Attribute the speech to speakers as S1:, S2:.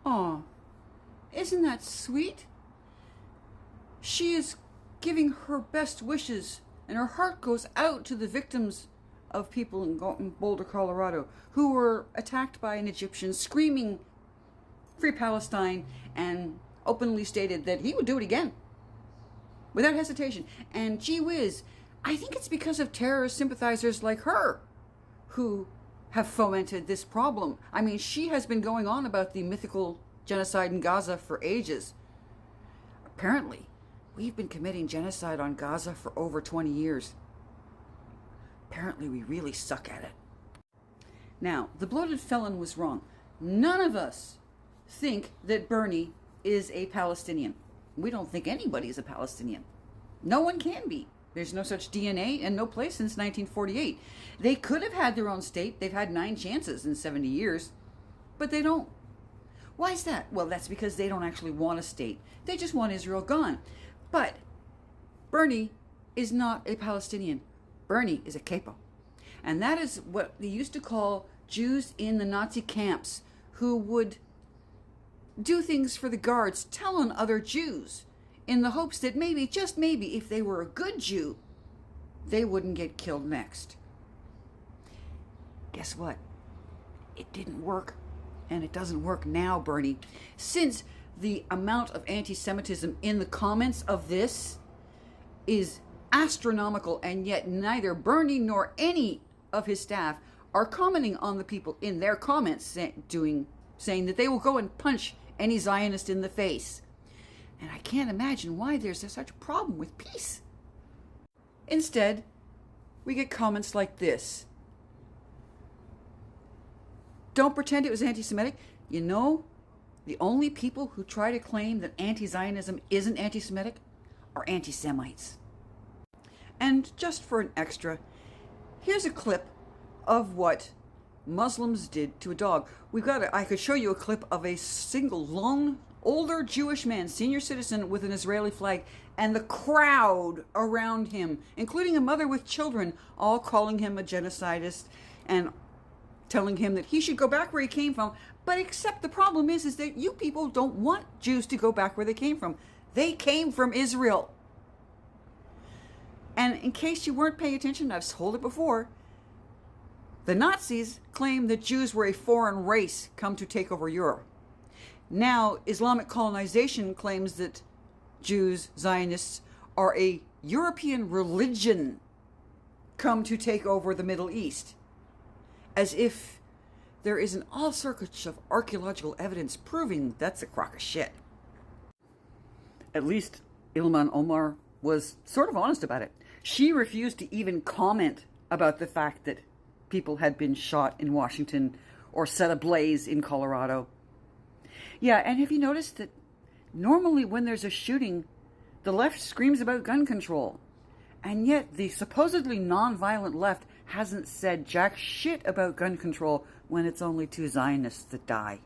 S1: Aw, isn't that sweet? She is giving her best wishes, and her heart goes out to the victims of people in Boulder, Colorado, who were attacked by an Egyptian screaming Free Palestine, and openly stated that he would do it again without hesitation. And gee whiz, I think it's because of terrorist sympathizers like her who have fomented this problem. I mean, she has been going on about the mythical genocide in Gaza for ages. Apparently, we've been committing genocide on Gaza for over 20 years. Apparently, we really suck at it. Now, the bloated felon was wrong. None of us think that Bernie is a Palestinian. We don't think anybody is a Palestinian. No one can be. There's no such DNA and no place since 1948. They could have had their own state. They've had 9 chances in 70 years, but they don't. Why is that? Well, that's because they don't actually want a state. They just want Israel gone. But Bernie is not a Palestinian. Bernie is a capo. And that is what they used to call Jews in the Nazi camps, who would do things for the guards, tell on other Jews, in the hopes that maybe, just maybe, if they were a good Jew, they wouldn't get killed next. Guess what? It didn't work, and it doesn't work now, Bernie. Since the amount of anti-Semitism in the comments of this is astronomical, and yet neither Bernie nor any of his staff are commenting on the people in their comments saying that they will go and punch any Zionist in the face. And I can't imagine why there's such a problem with peace. Instead, we get comments like this. Don't pretend it was anti-Semitic. You know, the only people who try to claim that anti-Zionism isn't anti-Semitic are anti-Semites. And just for an extra, here's a clip of what Muslims did to a dog. I could show you a clip of a single lone older Jewish man, senior citizen with an Israeli flag, and the crowd around him, including a mother with children, all calling him a genocidist and telling him that he should go back where he came from. But except the problem is that you people don't want Jews to go back where they came from. They came from Israel. And in case you weren't paying attention, I've told it before, the Nazis claimed that Jews were a foreign race come to take over Europe. Now, Islamic colonization claims that Jews, Zionists, are a European religion come to take over the Middle East. As if there isn't all sorts of archaeological evidence proving that's a crock of shit. At least Ilhan Omar was sort of honest about it. She refused to even comment about the fact that people had been shot in Washington or set ablaze in Colorado. Yeah, and have you noticed that normally when there's a shooting, the left screams about gun control, and yet the supposedly non-violent left hasn't said jack shit about gun control when it's only 2 Zionists that die.